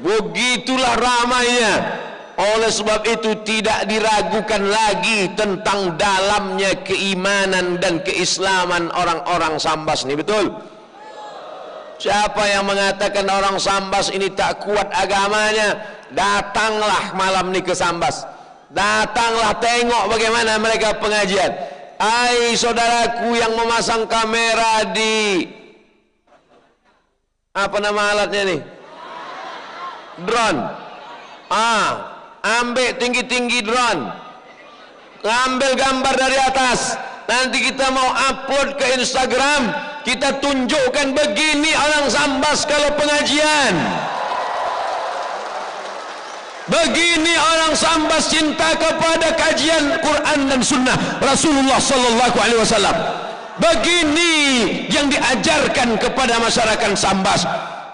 Begitulah ramainya. Oleh sebab itu tidak diragukan lagi tentang dalamnya keimanan dan keislaman orang-orang Sambas ini. Betul? Siapa yang mengatakan orang Sambas ini tak kuat agamanya, datanglah malam ini ke Sambas. Datanglah tengok bagaimana mereka pengajian. Hai saudaraku yang memasang kamera di apa nama alatnya nih? Drone. Ambil tinggi-tinggi drone, ngambil gambar dari atas, nanti kita mau upload ke Instagram, kita tunjukkan begini orang Sambas kalau pengajian, begini orang Sambas cinta kepada kajian Quran dan Sunnah Rasulullah Sallallahu Alaihi Wasallam, begini yang diajarkan kepada masyarakat Sambas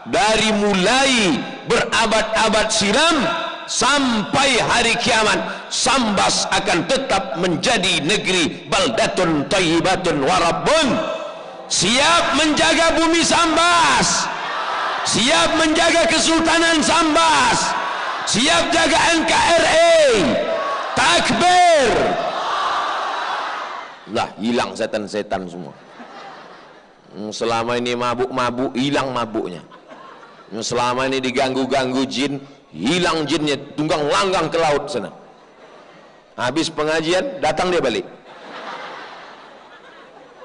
dari mulai berabad-abad silam sampai hari kiamat. Sambas akan tetap menjadi negeri baldatun thayyibatun warabbun. Siap menjaga bumi Sambas, siap menjaga Kesultanan Sambas, siap jaga NKRI. Takbir. Lah hilang setan-setan semua. Selama ini mabuk-mabuk, hilang mabuknya. Selama ini diganggu-ganggu jin, hilang jinnya, tunggang langgang ke laut sana. Habis pengajian datang dia balik.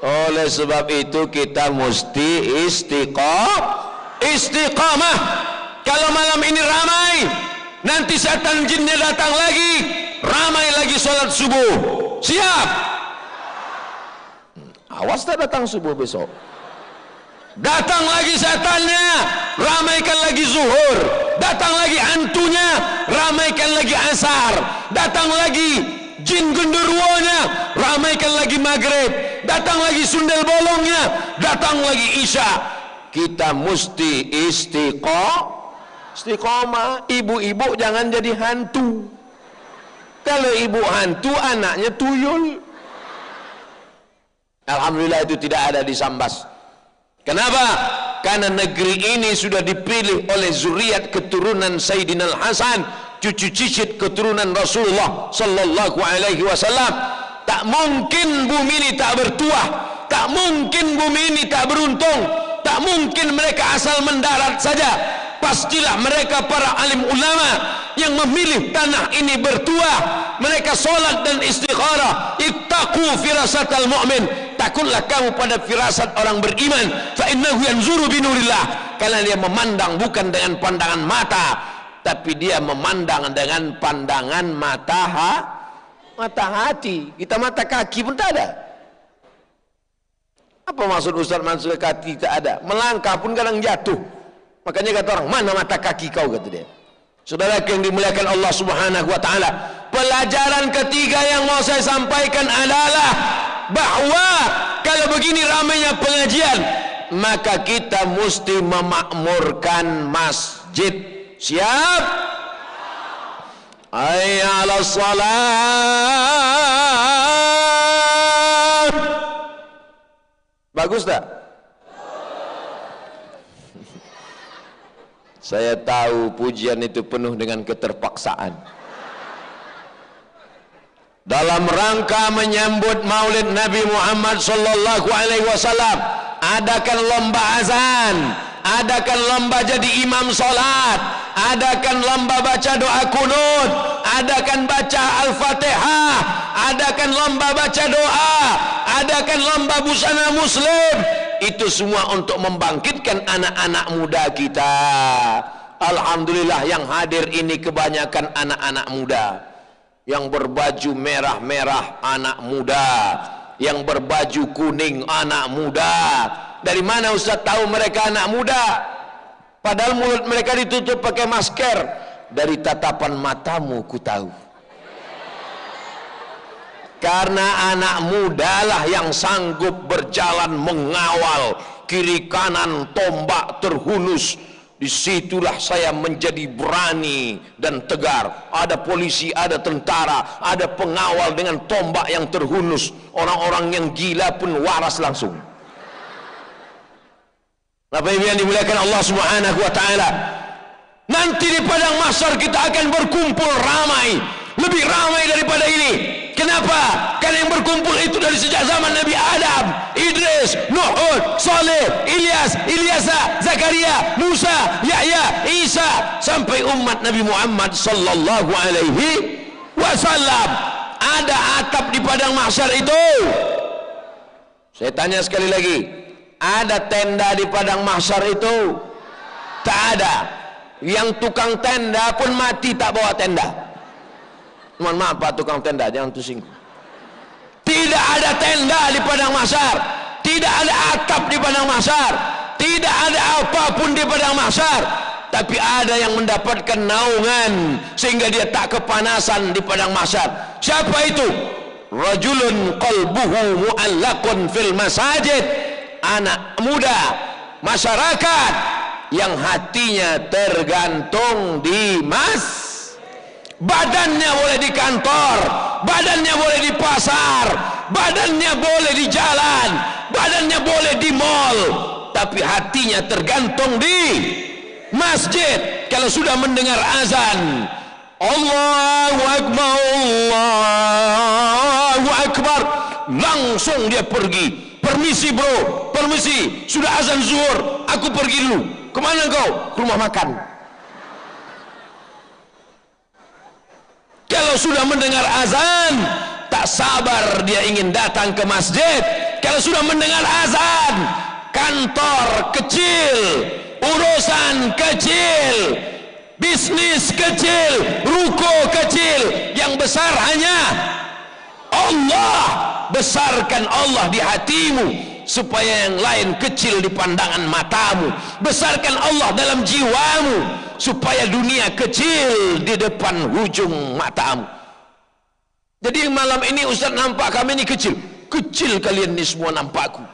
Oleh sebab itu kita mesti istiqamah. Kalau malam ini ramai, nanti setan jinnya datang lagi, ramai lagi sholat subuh. Siap. Awas tak datang subuh besok. Datang lagi setannya, ramaikan lagi zuhur. Datang lagi hantunya, ramaikan lagi asar. Datang lagi jin genderuwonya, ramaikan lagi maghrib. Datang lagi sundel bolongnya, datang lagi isya. Kita mesti istiqomah. Ibu-ibu jangan jadi hantu. Kalau ibu hantu, anaknya tuyul. Alhamdulillah itu tidak ada di Sambas. Kenapa? Karena negeri ini sudah dipilih oleh zuriat keturunan Sayyidina Al-Hasan, cucu cicit keturunan Rasulullah Sallallahu Alaihi Wasallam. Tak mungkin bumi ini tak bertuah, tak mungkin bumi ini tak beruntung, tak mungkin mereka asal mendarat saja. Pastilah mereka para alim ulama yang memilih tanah ini bertuah. Mereka solat dan istikharah. Ittaqu firasatal mu'min. Takutlah kamu pada firasat orang beriman. Fa innahu yanzuru binurillah. Karena dia memandang bukan dengan pandangan mata, tapi dia memandang dengan pandangan mata hati. Kita mata kaki pun tak ada. Apa maksud Ustaz masuk ke kaki tak ada? Melangkah pun kadang jatuh. Makanya kata orang, mana mata kaki kau, kata dia. Saudara yang dimuliakan Allah Subhanahu wa taala, pelajaran ketiga yang mau saya sampaikan adalah bahwa kalau begini ramainya pengajian, maka kita mesti memakmurkan masjid. Siap? Hayya 'alas shalah. Bagus tak? Saya tahu pujian itu penuh dengan keterpaksaan. Dalam rangka menyambut Maulid Nabi Muhammad sallallahu alaihi wasallam, adakan lomba azan, adakan lomba jadi imam salat, adakan lomba baca doa kunut, adakan baca Al-Fatihah, adakan lomba baca doa, adakan lomba busana muslim. Itu semua untuk membangkitkan anak-anak muda kita. Alhamdulillah yang hadir ini kebanyakan anak-anak muda. Yang berbaju merah-merah anak muda, yang berbaju kuning anak muda. Dari mana Ustaz tahu mereka anak muda? Padahal mulut mereka ditutup pakai masker. Dari tatapan matamu ku tahu. Karena anak mudalah yang sanggup berjalan mengawal kiri kanan tombak terhunus. Disitulah saya menjadi berani dan tegar. Ada polisi, ada tentara, ada pengawal dengan tombak yang terhunus. Orang-orang yang gila pun waras langsung. Bapak Ibu yang dimuliakan Allah Subhanahu wa taala, Nanti di padang mahsyar kita akan berkumpul ramai, lebih ramai daripada ini. Kenapa? Karena yang berkumpul itu dari sejak zaman Nabi Adam, Idris, Nuh, Saleh, Ilyas, Ilyasa, Zakaria, Musa, Yahya, Isa, sampai umat Nabi Muhammad sallallahu alaihi wasallam. Ada atap di padang mahsyar itu. Saya tanya sekali lagi, ada tenda di padang mahsyar itu? Tak ada. Yang tukang tenda pun mati tak bawa tenda. Mohon maaf Pak tukang tenda, jangan tersinggung. Tidak ada tenda di padang mahsyar, tidak ada atap di padang mahsyar, tidak ada apapun di padang mahsyar, tapi ada yang mendapatkan naungan sehingga dia tak kepanasan di padang mahsyar. Siapa itu? Rajulun qalbuhu mu'allaqun fil masajid. Anak muda masyarakat yang hatinya tergantung di badannya boleh di kantor, badannya boleh di pasar, badannya boleh di jalan, badannya boleh di mall, tapi hatinya tergantung di masjid. Kalau sudah mendengar azan, Allahu Akbar, Allahu Akbar, langsung dia pergi. Permisi bro, permisi, sudah azan zuhur, aku pergi dulu. Kemana kau? Ke rumah makan. Kalau sudah mendengar azan, tak sabar dia ingin datang ke masjid. Kalau sudah mendengar azan, kantor kecil, urusan kecil, bisnis kecil, ruko kecil, yang besar hanya Allah. Besarkan Allah di hatimu supaya yang lain kecil di pandangan matamu. Besarkan Allah dalam jiwamu supaya dunia kecil di depan hujung matamu. Jadi malam ini Ustaz nampak kami ini kecil. Kecil kalian ini semua nampakku,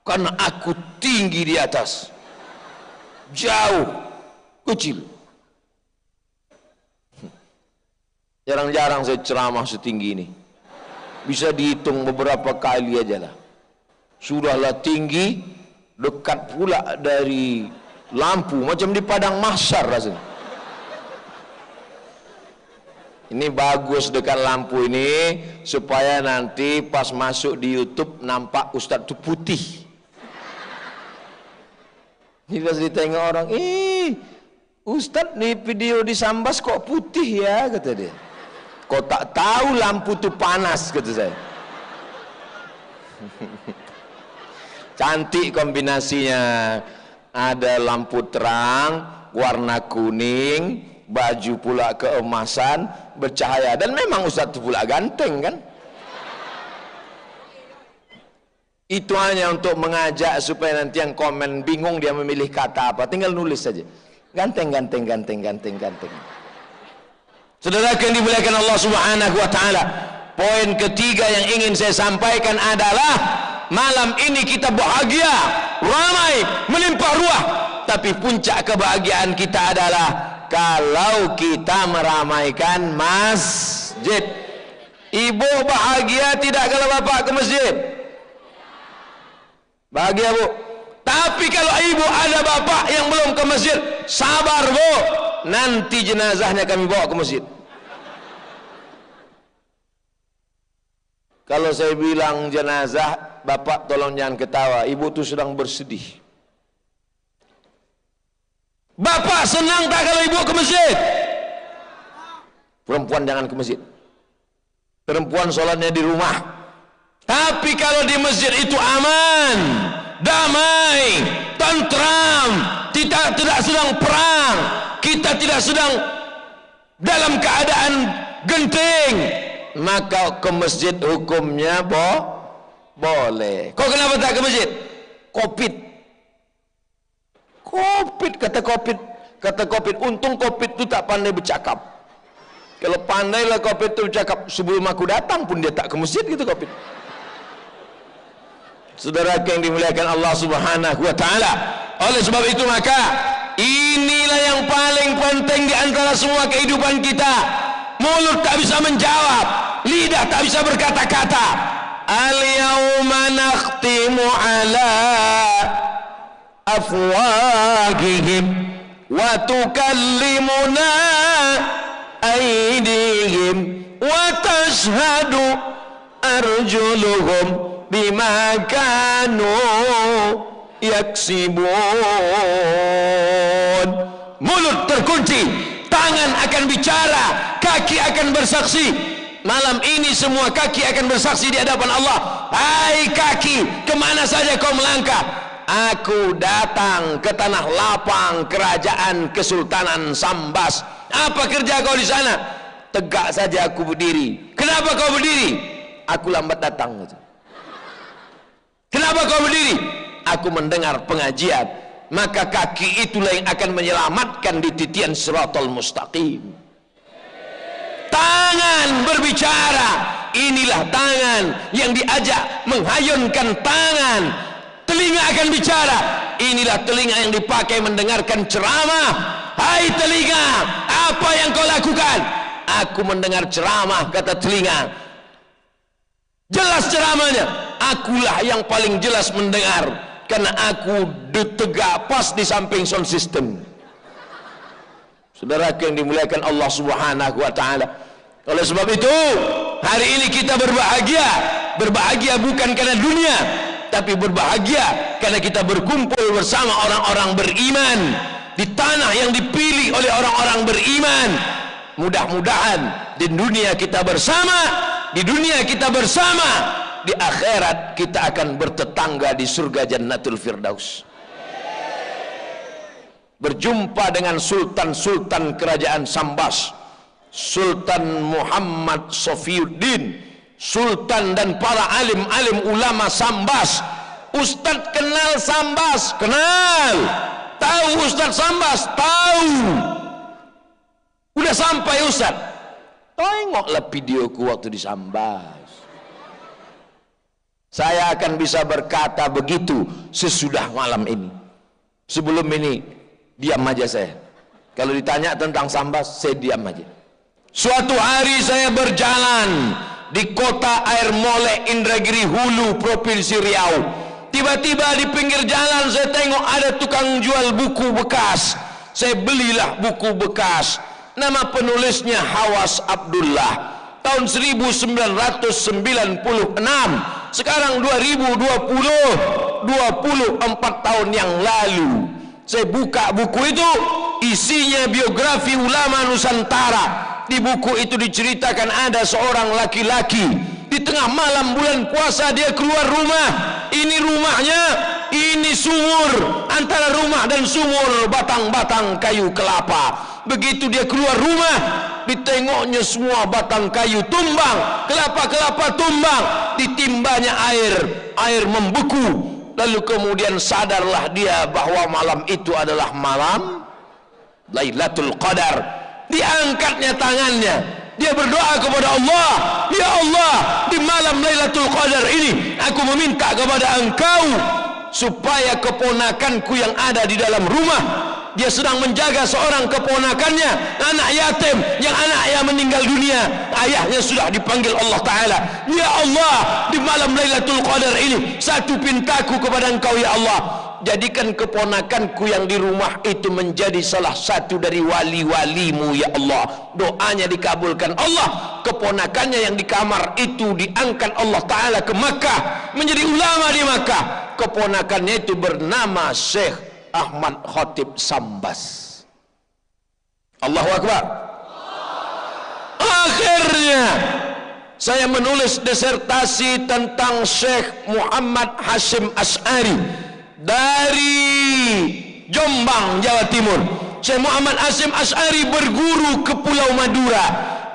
karena aku tinggi di atas, jauh kecil. Jarang-jarang saya ceramah setinggi ini. Bisa dihitung beberapa kali aja lah. Sudahlah tinggi, dekat pula dari lampu, macam di padang mahsyar rasanya. Ini bagus dekat lampu ini supaya nanti pas masuk di YouTube nampak Ustadz itu putih. Ini pas ditengok orang, Ustadz nih video di Sambas kok putih ya, kata dia. Kok tak tahu lampu itu panas, kata saya. Cantik kombinasinya. Ada lampu terang, warna kuning, baju pula keemasan, bercahaya. Dan memang Ustadz itu pula ganteng kan. Itu hanya untuk mengajak supaya nanti yang komen bingung dia memilih kata apa, tinggal nulis saja. Ganteng, ganteng, ganteng, ganteng, ganteng. Saudara yang dimuliakan Allah Subhanahu wa taala, poin ketiga yang ingin saya sampaikan adalah malam ini kita bahagia, ramai, melimpah ruah, tapi puncak kebahagiaan kita adalah kalau kita meramaikan masjid. Ibu bahagia tidak kalau bapak ke masjid? Bahagia bu. Tapi kalau ibu ada bapak yang belum ke masjid, sabar bu, nanti jenazahnya kami bawa ke masjid. Kalau saya bilang jenazah, bapak tolong jangan ketawa, ibu tuh sedang bersedih. Bapak senang tak kalau ibu ke masjid? Perempuan jangan ke masjid, perempuan sholatnya di rumah. Tapi kalau di masjid itu aman, damai, tentram, kita tidak sedang perang, kita tidak sedang dalam keadaan genting, maka ke masjid hukumnya boleh. Kau kenapa tak ke masjid? Covid, kata Covid, untung Covid itu tak pandai bercakap. Kalau pandailah Covid itu bercakap, sebelum aku datang pun dia tak ke masjid gitu Covid. Saudara yang dimuliakan Allah Subhanahu wa taala, oleh sebab itu maka inilah yang paling penting di antara semua kehidupan kita. Mulut tak bisa menjawab, lidah tak bisa berkata-kata. Al-yawma nakhtimu ala afwahihim wa tukallimuna aydihim wa tashhadu arjuluhum bima kanu yaksibun. Mulut terkunci, tangan akan bicara, kaki akan bersaksi. Malam ini semua kaki akan bersaksi di hadapan Allah. Hai kaki, kemana saja kau melangkah? Aku datang ke tanah lapang kerajaan Kesultanan Sambas. Apa kerja kau di sana? Tegak saja aku berdiri. Kenapa kau berdiri? Aku lambat datang. Kenapa kau berdiri? Aku mendengar pengajian. Maka kaki itulah yang akan menyelamatkan di titian Siratal Mustaqim. Tangan berbicara, inilah tangan yang diajak menghayunkan tangan. Telinga akan bicara, inilah telinga yang dipakai mendengarkan ceramah. Hai telinga, apa yang kau lakukan? Aku mendengar ceramah, kata telinga. Jelas ceramahnya, akulah yang paling jelas mendengar, karena aku tegak pas di samping sound system. Saudara yang dimuliakan Allah Subhanahu wa taala. Oleh sebab itu, hari ini kita berbahagia. Berbahagia bukan karena dunia, tapi berbahagia karena kita berkumpul bersama orang-orang beriman di tanah yang dipilih oleh orang-orang beriman. Mudah-mudahan di dunia kita bersama, di dunia kita bersama, di akhirat kita akan bertetangga di surga Jannatul Firdaus. Berjumpa dengan sultan-sultan kerajaan Sambas, Sultan Muhammad Sofiuddin, sultan dan para alim-alim ulama Sambas. Ustadz kenal Sambas? Kenal. Tahu Ustadz Sambas? Tahu. Udah sampai Ustadz? Tengoklah videoku waktu di Sambas. Saya akan bisa berkata begitu sesudah malam ini. Sebelum ini diam aja saya. Kalau ditanya tentang Sambas, saya diam aja. Suatu hari saya berjalan di kota Air Molek, Indragiri Hulu, Provinsi Riau. Tiba-tiba di pinggir jalan saya tengok ada tukang jual buku bekas. Saya belilah buku bekas. Nama penulisnya Hawas Abdullah. Tahun 1996. Sekarang 2020, 24 tahun yang lalu. Saya buka buku itu, isinya biografi ulama Nusantara. Di buku itu diceritakan ada seorang laki-laki di tengah malam bulan puasa dia keluar rumah. Ini rumahnya, ini sumur, antara rumah dan sumur batang-batang kayu kelapa. Begitu dia keluar rumah, ditengoknya semua batang kayu tumbang, kelapa-kelapa tumbang, ditimbanya air membeku. Lalu kemudian sadarlah dia bahwa malam itu adalah malam Lailatul Qadar. Diangkatnya tangannya, dia berdoa kepada Allah, ya Allah, di malam Lailatul Qadar ini aku meminta kepada Engkau supaya keponakanku yang ada di dalam rumah, dia sedang menjaga seorang keponakannya, anak yatim yang anaknya meninggal dunia, ayahnya sudah dipanggil Allah Ta'ala. Ya Allah, di malam Lailatul Qadar ini satu pintaku kepada Engkau ya Allah, jadikan keponakanku yang di rumah itu menjadi salah satu dari wali-walimu ya Allah. Doanya dikabulkan Allah. Keponakannya yang di kamar itu diangkat Allah Ta'ala ke Makkah, menjadi ulama di Makkah. Keponakannya itu bernama Syekh Ahmad Khatib Sambas. Allahu Akbar. Akhirnya saya menulis disertasi tentang Syekh Muhammad Hasyim Asy'ari dari Jombang, Jawa Timur. Syekh Muhammad Hasyim Asy'ari berguru ke Pulau Madura.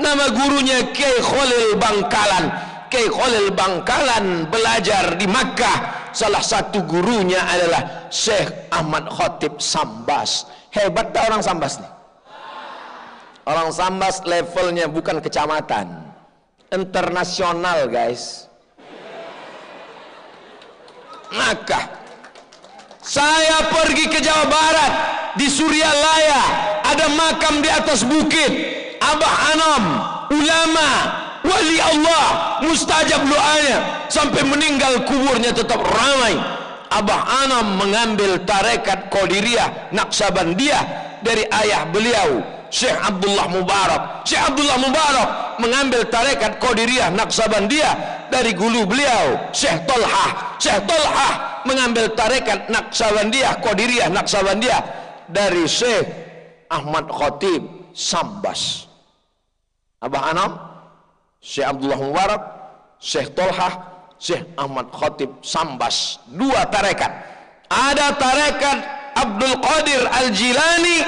Nama gurunya Kiai Khalil Bangkalan. Kiai Khalil Bangkalan belajar di Makkah. Salah satu gurunya adalah Syekh Ahmad Khatib Sambas. Hebat tak orang Sambas nih? Orang Sambas levelnya bukan kecamatan, internasional guys. Maka saya pergi ke Jawa Barat, di Suryalaya ada makam di atas bukit Abah Anam, ulama, wali Allah, mustajab doanya, sampai meninggal kuburnya tetap ramai. Abah Anam mengambil tarekat Qadiriyah Naqsabandiyah dari ayah beliau Syekh Abdullah Mubarak. Syekh Abdullah Mubarak mengambil tarekat Qadiriyah Naqsabandiyah dari guru beliau Syekh Tolhah. Syekh Tolhah mengambil tarekat Naqsabandiyah Qadiriyah Naqsabandiyah dari Syekh Ahmad Khatib Sambas. Abah Anam, Syekh Abdullah Mubarak, Syekh Tolhah, Syekh Ahmad Khatib Sambas. Dua tarekat. Ada tarekat Abdul Qadir Al-Jilani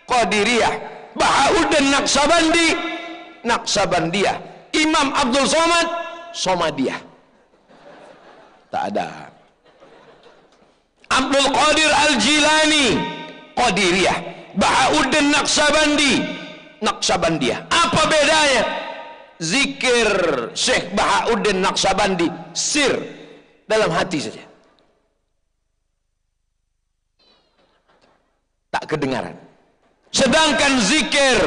Qadiriyah, Bahauddin Naqsabandi Naqsabandiyah, Imam Abdul Somad Somadiyah. Tak ada. Abdul Qadir Al-Jilani Qadiriyah, Bahauddin Naqsabandi Naqsabandiyah. Apa bedanya? Zikir Syekh Bahauddin Naqsabandi sir, dalam hati saja, tak kedengaran. Sedangkan zikir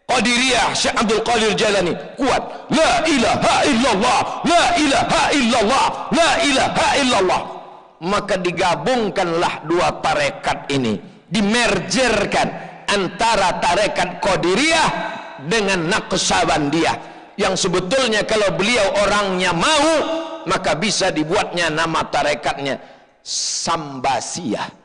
Qadiriyah Syekh Abdul Qadir Jalani kuat, la ilaha illallah, la ilaha illallah, la ilaha illallah. Maka digabungkanlah dua tarekat ini, dimergerkan antara tarekat Qadiriyah dengan Naqsabandiyah, yang sebetulnya kalau beliau orangnya mau, maka bisa dibuatnya nama tarekatnya Sambasiyah.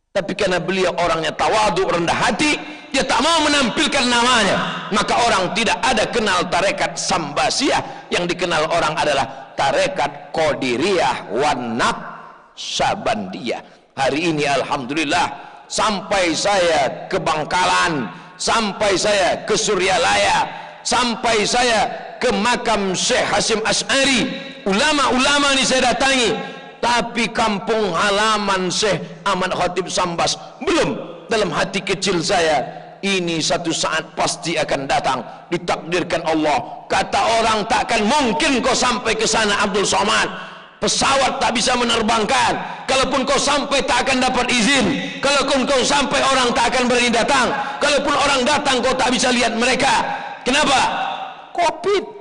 Tapi karena beliau orangnya tawadhu, rendah hati, dia tak mau menampilkan namanya, maka orang tidak ada kenal tarekat Sambasiyah. Yang dikenal orang adalah tarekat Qadiriyah wan Naqsabandiyah. Hari ini alhamdulillah, sampai saya ke Bangkalan, sampai saya ke Suryalaya, sampai saya ke makam Syekh Hasim Asy'ari, ulama-ulama ini saya datangi. Tapi kampung halaman Syekh Ahmad Khatib Sambas belum. Dalam hati kecil saya, ini satu saat pasti akan datang, ditakdirkan Allah. Kata orang, takkan mungkin kau sampai ke sana Abdul Somad, pesawat tak bisa menerbangkan. Kalaupun kau sampai tak akan dapat izin. Kalaupun kau sampai orang tak akan berani datang. Kalaupun orang datang kau tak bisa lihat mereka. Kenapa? Covid.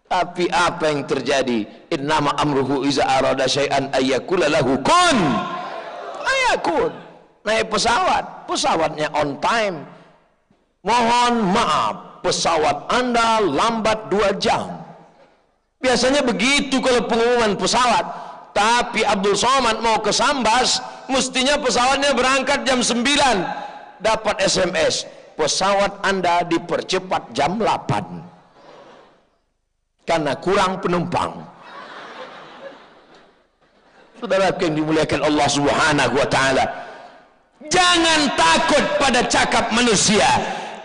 Tapi apa yang terjadi? Innama amruhu iza arada syai'an ayyakula lahu kun ayakun. Naik pesawat, pesawatnya on time. Mohon maaf, pesawat Anda lambat 2 jam. Biasanya begitu kalau pengumuman pesawat. Tapi Abdul Somad mau ke Sambas, mestinya pesawatnya berangkat jam 9. Dapat SMS, pesawat Anda dipercepat jam 8 karena kurang penumpang. Saudara yang dimuliakan Allah Subhanahu wa taala, jangan takut pada cakap manusia,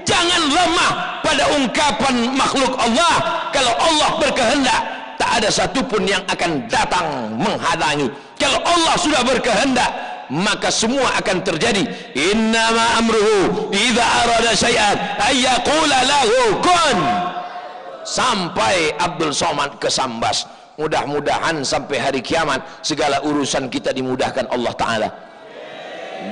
jangan lemah pada ungkapan makhluk Allah. Kalau Allah berkehendak, tak ada satupun yang akan datang menghalangi. Kalau Allah sudah berkehendak, maka semua akan terjadi. Innama amruhu idza arada syai'an ayyaqula lahu kun. Sampai Abdul Somad ke Sambas. Mudah-mudahan sampai hari kiamat segala urusan kita dimudahkan Allah Ta'ala.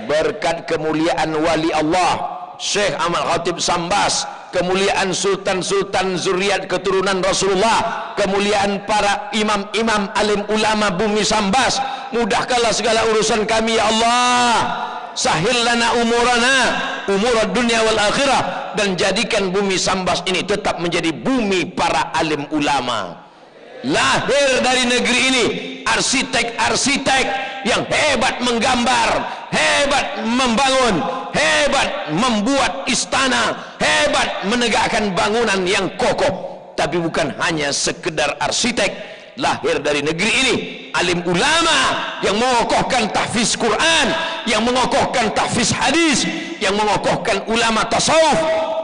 Berkat kemuliaan wali Allah Syekh Ahmad Khatib Sambas, kemuliaan sultan-sultan zuriat keturunan Rasulullah, kemuliaan para imam-imam alim ulama bumi Sambas, mudahkanlah segala urusan kami ya Allah. Sahil lana umurana, umurad dunia wal akhirah, dan jadikan bumi Sambas ini tetap menjadi bumi para alim ulama. Lahir dari negeri ini arsitek-arsitek yang hebat menggambar, hebat membangun, hebat membuat istana, hebat menegakkan bangunan yang kokoh. Tapi bukan hanya sekedar arsitek. Lahir dari negeri ini alim ulama yang mengokohkan tahfiz Quran, yang mengokohkan tahfiz hadis, yang mengokohkan ulama tasawuf,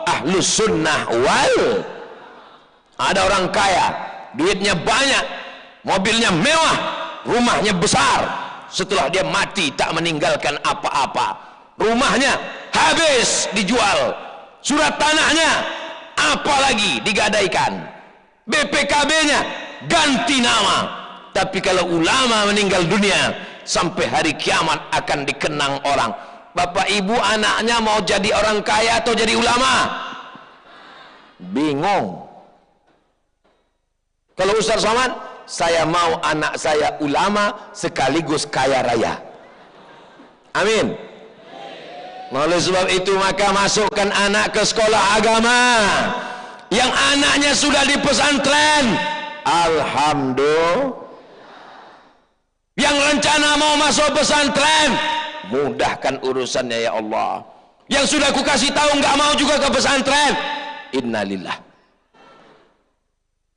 ahlus sunnah wal. Ada orang kaya, duitnya banyak, mobilnya mewah, rumahnya besar. Setelah dia mati tak meninggalkan apa-apa. Rumahnya habis dijual, surat tanahnya apalagi digadaikan, BPKB-nya ganti nama. Tapi kalau ulama meninggal dunia, sampai hari kiamat akan dikenang orang. Bapak ibu anaknya mau jadi orang kaya atau jadi ulama? Bingung. Kalau Ustaz Somad, saya mau anak saya ulama sekaligus kaya raya. Amin. Oleh sebab itu maka masukkan anak ke sekolah agama. Yang anaknya sudah di pesantren, alhamdulillah. Yang rencana mau masuk pesantren, mudahkan urusannya ya Allah. Yang sudah ku kasih tahu nggak mau juga ke pesantren, innalillah.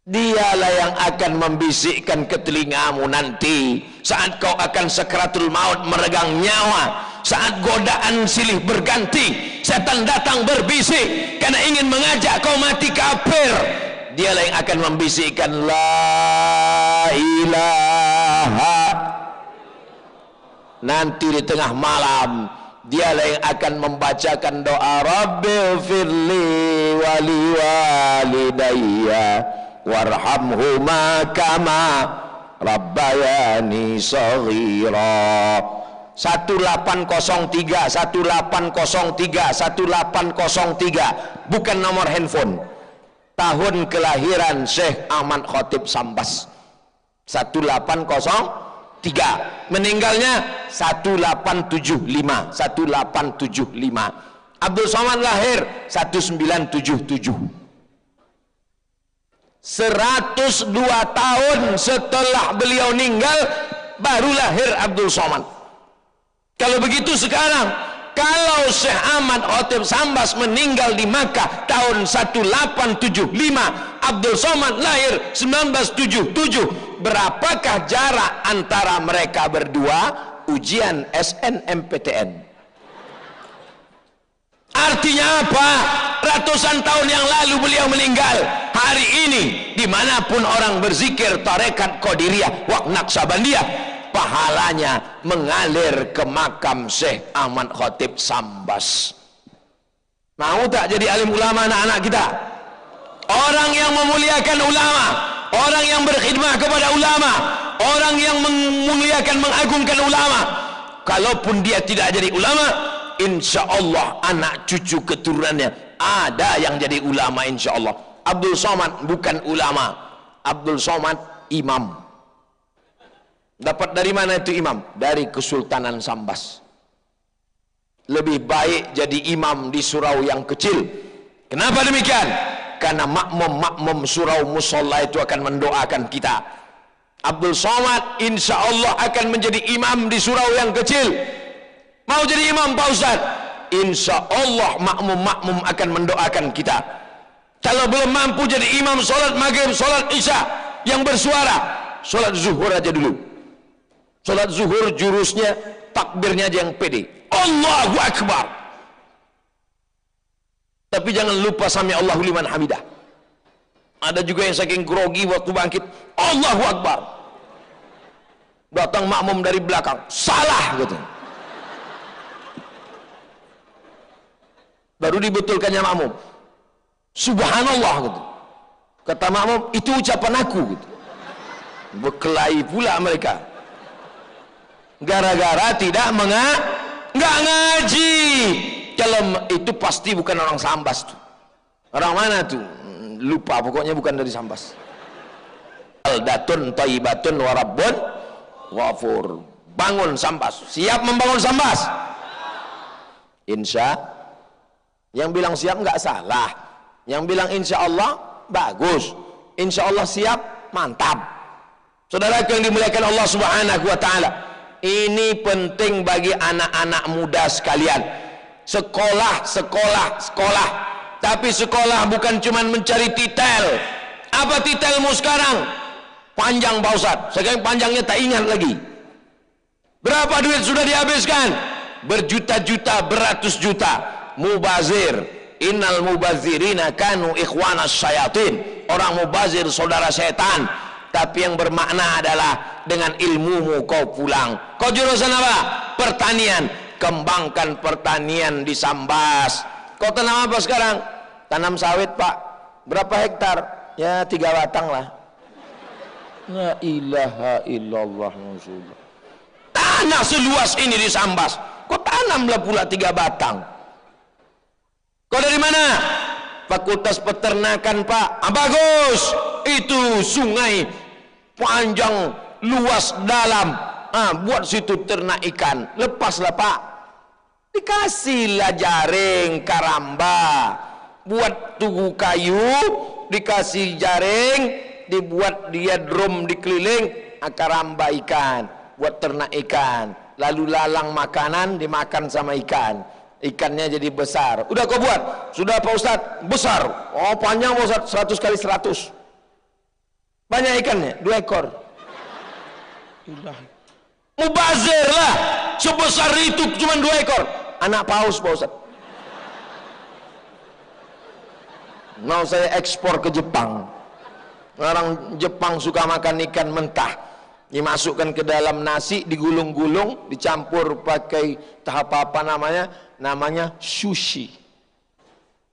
Dialah yang akan membisikkan ke telingamu nanti saat kau akan sakratul maut meregang nyawa, saat godaan silih berganti, setan datang berbisik karena ingin mengajak kau mati kafir. Dialah yang akan membisikkan la ilaha. Nanti di tengah malam dialah yang akan membacakan doa Rabbighfirli wali walidayya warhamhuma kama rabbayani shaghira. 1803 1803 1803 bukan nomor handphone, tahun kelahiran Syekh Ahmad Khotib Sambas 1803, meninggalnya 1875 1875. Abdul Somad lahir 1977. 102 tahun setelah beliau meninggal baru lahir Abdul Somad. Kalau begitu sekarang, kalau Syekh Ahmad Khotib Sambas meninggal di Makkah tahun 1875, Abdul Somad lahir 1977, berapakah jarak antara mereka berdua? Ujian SNMPTN. Artinya apa? Ratusan tahun yang lalu beliau meninggal. Hari ini dimanapun orang berzikir tarekat Qadiriyah wa Naqsabandiyah, pahalanya mengalir ke makam Syekh Ahmad Khotib Sambas. Mau tak jadi alim ulama anak-anak kita? Orang yang memuliakan ulama, orang yang berkhidmah kepada ulama, orang yang memuliakan, mengagungkan ulama. Kalaupun dia tidak jadi ulama, insya Allah anak cucu keturunannya ada yang jadi ulama insya Allah. Abdul Somad bukan ulama, Abdul Somad imam. Dapat dari mana itu imam? Dari Kesultanan Sambas. Lebih baik jadi imam di surau yang kecil. Kenapa demikian? Karena makmum surau musola itu akan mendoakan kita. Abdul Somad insya Allah akan menjadi imam di surau yang kecil. Mau jadi imam Pak Ustaz? Insya Allah makmum akan mendoakan kita. Kalau belum mampu jadi imam solat maghrib, solat isya yang bersuara, solat zuhur aja dulu. Solat zuhur jurusnya, takbirnya aja yang pede, Allahu Akbar. Tapi jangan lupa sami Allahu liman hamidah. Ada juga yang saking grogi waktu bangkit, Allahu Akbar. Datang makmum dari belakang, salah gitu. Baru dibetulkannya makmum, subhanallah gitu. Kata makmum, itu ucapan aku gitu. Berkelahi pula mereka. Gara-gara tidak nggak ngaji. Kalau itu pasti bukan orang Sambas tuh. Orang mana tuh? Lupa, pokoknya bukan dari Sambas. Aldatun thayyibatun warabbun ghafur. Bangun Sambas. Siap membangun Sambas? Insya. Yang bilang siap nggak salah. Yang bilang insya Allah bagus. Insya Allah siap, mantap. Saudara yang dimuliakan Allah Subhanahu wa Ta'ala, ini penting bagi anak-anak muda sekalian. Sekolah. Tapi sekolah bukan cuma mencari titel. Apa titelmu sekarang? Panjang Pak Ustaz. Sekarang panjangnya tak ingat lagi. Berapa duit sudah dihabiskan? Berjuta-juta, beratus juta. Mubazir. Innal mubazirina kanu ikhwanas syayatin. Orang mubazir saudara setan. Tapi yang bermakna adalah dengan ilmumu kau pulang. Kau jurusan apa? Pertanian. Kembangkan pertanian di Sambas. Kau tanam apa sekarang? Tanam sawit Pak. Berapa hektar? Ya 3 batang lah. La ilaha illallah Rasulullah. Tanah seluas ini di Sambas, kau tanamlah pula 3 batang. Kau dari mana? Fakultas Peternakan Pak. Bagus. Itu sungai panjang, luas, dalam. Buat situ ternak ikan. Lepaslah Pak. Dikasihlah jaring karamba, buat tugu kayu, dikasih jaring, dibuat dia drum dikeliling, karamba ikan, buat ternak ikan, lalu lalang makanan dimakan sama ikan, ikannya jadi besar. Udah kau buat? Sudah Pak Ustadz, besar. Oh panjang Pak Ustadz, 100 kali 100. Banyak ikannya, 2 ekor. Mubazir lah, sebesar itu cuma 2 ekor. Anak paus Pak Ustadz. Mau saya ekspor ke Jepang. Orang Jepang suka makan ikan mentah, dimasukkan ke dalam nasi, digulung-gulung, dicampur pakai tahap apa namanya sushi.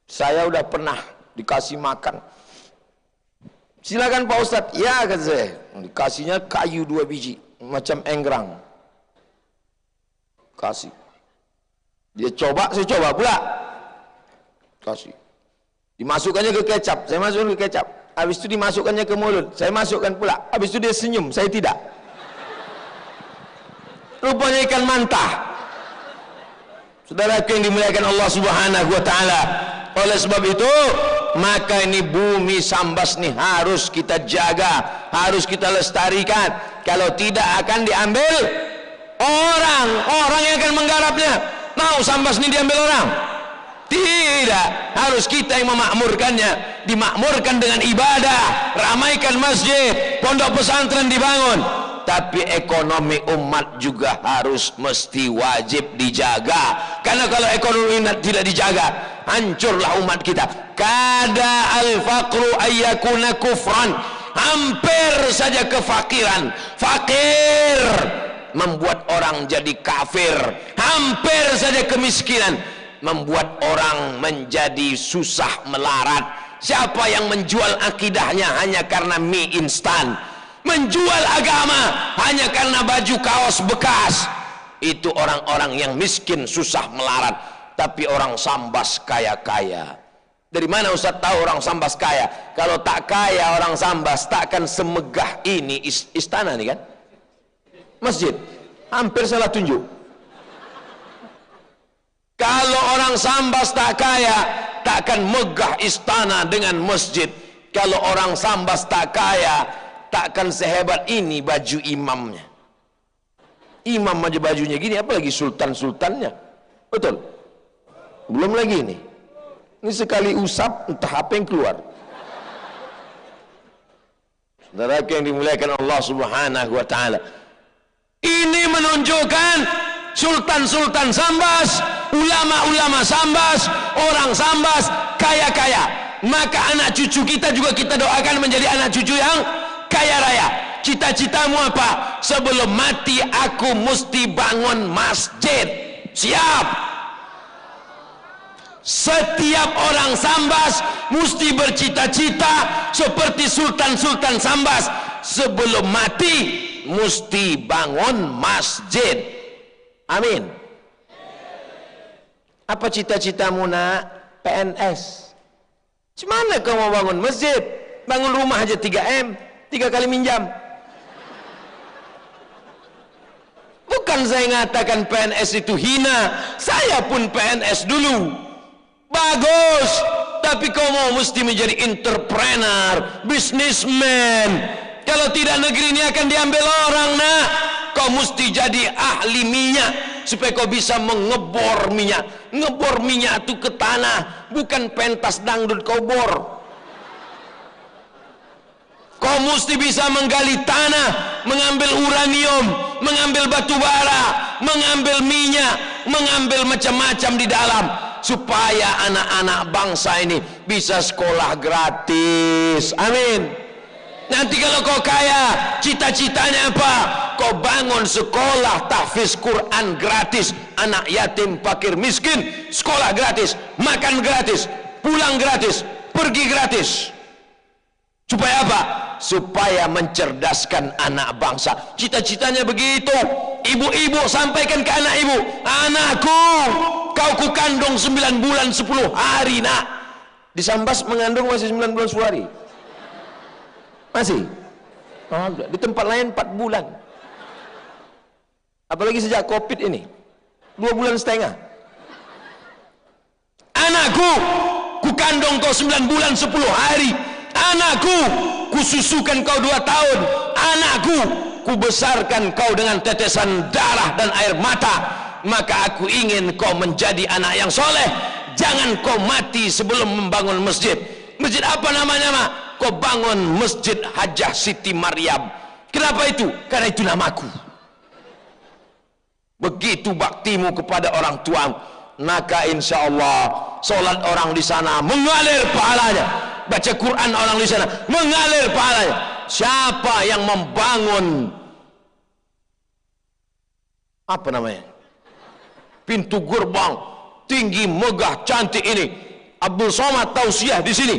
Saya udah pernah dikasih makan. Silakan Pak Ustadz. Ya kata saya, dikasihnya kayu 2 biji macam enggrang, kasih. Dia coba, saya coba pula, kasih. Dimasukkannya ke kecap, saya masukkan ke kecap. Habis itu dimasukkannya ke mulut, saya masukkan pula. Habis itu dia senyum, saya tidak. Rupanya ikan mantah. Saudara yang dimuliakan Allah Subhanahu wa taala. Oleh sebab itu, maka ini bumi Sambas nih harus kita jaga, harus kita lestarikan. Kalau tidak akan diambil orang yang akan menggarapnya. Mau Sambas ini diambil orang? Tidak, harus kita yang memakmurkannya. Dimakmurkan dengan ibadah, ramaikan masjid, pondok pesantren dibangun. Tapi ekonomi umat juga harus mesti wajib dijaga. Karena kalau ekonomi umat tidak dijaga, hancurlah umat kita. Kada al-faqru ayyakuna kufran. Hampir saja kefakiran, fakir membuat orang jadi kafir. Hampir saja kemiskinan membuat orang menjadi susah melarat. Siapa yang menjual akidahnya hanya karena mie instan, menjual agama hanya karena baju kaos bekas, itu orang-orang yang miskin susah melarat. Tapi orang Sambas kaya-kaya. Dari mana Ustaz tahu orang Sambas kaya? Kalau tak kaya orang Sambas takkan semegah ini istana nih kan? Masjid hampir salah tunjuk. Kalau orang Sambas tak kaya, takkan megah istana dengan masjid. Kalau orang Sambas tak kaya, takkan sehebat ini baju imamnya. Imam aja bajunya gini, apalagi sultan-sultannya. Betul? Belum lagi ini. Ini sekali usap, entah apa yang keluar. Saudara yang dimuliakan Allah Subhanahu wa taala. Ini menunjukkan sultan-sultan Sambas, ulama-ulama Sambas, orang Sambas kaya-kaya. Maka anak cucu kita juga kita doakan menjadi anak cucu yang kaya raya. Cita-citamu apa? Sebelum mati aku mesti bangun masjid. Siap. Setiap orang Sambas mesti bercita-cita seperti sultan-sultan Sambas. Sebelum mati mesti bangun masjid. Amin. Apa cita-citamu nak? PNS. Gimana kau mau bangun masjid? Bangun rumah aja 3M, 3 kali minjam. Bukan saya ngatakan PNS itu hina, saya pun PNS dulu. Bagus, tapi kau mau mesti menjadi entrepreneur, businessman. Kalau tidak negeri ini akan diambil orang nak. Kau mesti jadi ahli minyak supaya kau bisa mengebor minyak. Ngebor minyak itu ke tanah, bukan pentas dangdut kau bor. Kau mesti bisa menggali tanah, mengambil uranium, mengambil batu bara, mengambil minyak, mengambil macam-macam di dalam, supaya anak-anak bangsa ini bisa sekolah gratis. Amin. Nanti kalau kau kaya, cita-citanya apa? Kau bangun sekolah tahfiz Quran gratis, anak yatim fakir miskin sekolah gratis, makan gratis, pulang gratis, pergi gratis. Supaya apa? Supaya mencerdaskan anak bangsa. Cita-citanya begitu. Ibu-ibu sampaikan ke anak ibu, anakku, kau ku kandung 9 bulan 10 hari nak. Di Sambas mengandung masih 9 bulan 10 hari. Masih. Oh, di tempat lain 4 bulan. Apalagi sejak Covid ini 2 bulan setengah. Anakku, ku kandung kau 9 bulan 10 hari. Anakku, ku susukan kau 2 tahun. Anakku, ku besarkan kau dengan tetesan darah dan air mata. Maka aku ingin kau menjadi anak yang soleh. Jangan kau mati sebelum membangun masjid. Masjid apa namanya, Mak? Kau bangun Masjid Hajah Siti Maryam. Kenapa itu? Karena itu namaku. Begitu baktimu kepada orang tua, maka insya Allah solat orang di sana mengalir pahalanya, baca Quran orang di sana mengalir pahalanya. Siapa yang membangun apa namanya, pintu gerbang tinggi megah cantik ini, Abdul Somad tausiah di sini,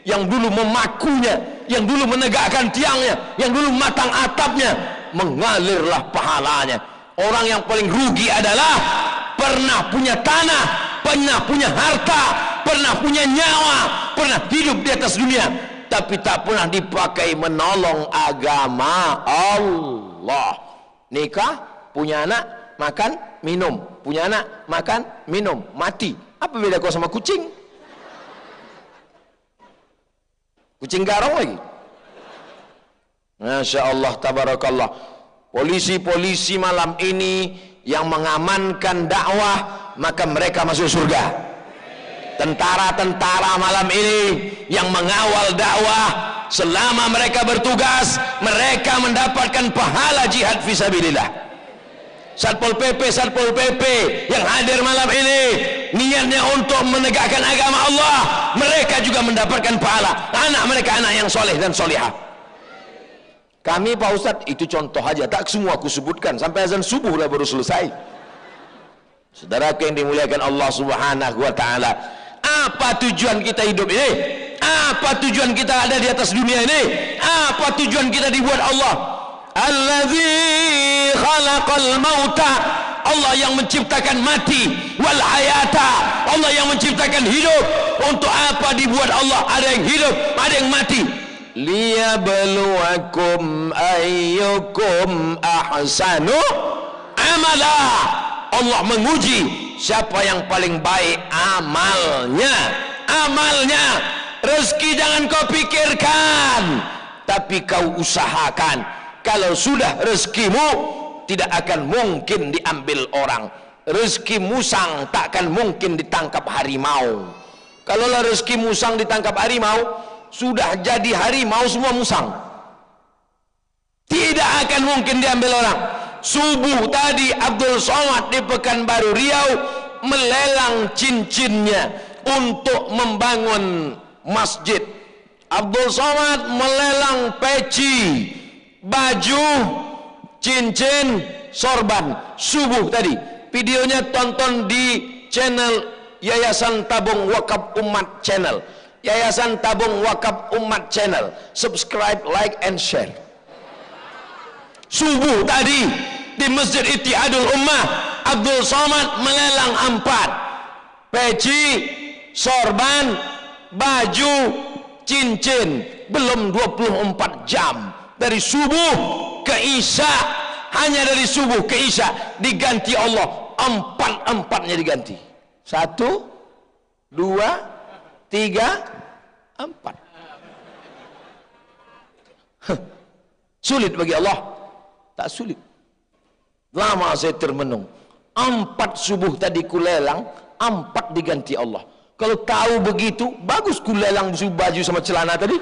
yang dulu memakunya, yang dulu menegakkan tiangnya, yang dulu matang atapnya, mengalirlah pahalanya. Orang yang paling rugi adalah pernah punya tanah, pernah punya harta, pernah punya nyawa, pernah hidup di atas dunia, tapi tak pernah dipakai menolong agama Allah. Nikah, punya anak, makan, minum, punya anak, makan, minum, mati. Apa beda kau sama kucing? Kucing garong lagi. Masya Allah, tabarakallah. Polisi-polisi malam ini yang mengamankan dakwah, maka mereka masuk surga. Tentara-tentara malam ini yang mengawal dakwah, selama mereka bertugas, mereka mendapatkan pahala jihad fisabilillah. Satpol PP yang hadir malam ini niatnya untuk menegakkan agama Allah, mereka juga mendapatkan pahala. Anak mereka anak yang soleh dan solihah. Kami Pak Ustadz, itu contoh aja, tak semua aku sebutkan, sampai azan subuh lah baru selesai. Saudara yang dimuliakan Allah Subhanahu wa ta'ala, apa tujuan kita hidup ini? Apa tujuan kita ada di atas dunia ini? Apa tujuan kita dibuat Allah? Alladzi khalaqal mauta, Allah yang menciptakan mati, wal hayata, Allah yang menciptakan hidup. Untuk apa dibuat Allah? Ada yang hidup, ada yang mati. Liyabluwakum ayyukum ahsanu amala. Allah menguji siapa yang paling baik amalnya. Rezeki jangan kau pikirkan, tapi kau usahakan. Kalau sudah rezekimu, tidak akan mungkin diambil orang. Rezeki musang tak akan mungkin ditangkap harimau. Kalau rezeki musang ditangkap harimau, sudah jadi harimau semua musang, tidak akan mungkin diambil orang. Subuh tadi Abdul Somad di Pekanbaru Riau melelang cincinnya untuk membangun masjid. Abdul Somad melelang peci, baju, cincin, sorban. Subuh tadi, videonya tonton di channel Yayasan Tabung Wakaf Umat Channel, Yayasan Tabung Wakaf Umat Channel. Subscribe, like, and share. Subuh tadi di Masjid Ittihadul Ummah, Abdul Somad melelang 4 peci, sorban, baju, cincin. Belum 24 jam dari subuh ke isya, hanya dari subuh ke isya diganti Allah 4-4-nya diganti. 1, 2, 3, 4. Sulit bagi Allah? Tak sulit. Lama saya termenung. 4 subuh tadi kulelang, 4 diganti Allah. Kalau tahu begitu, bagus kulelang baju sama celana tadi,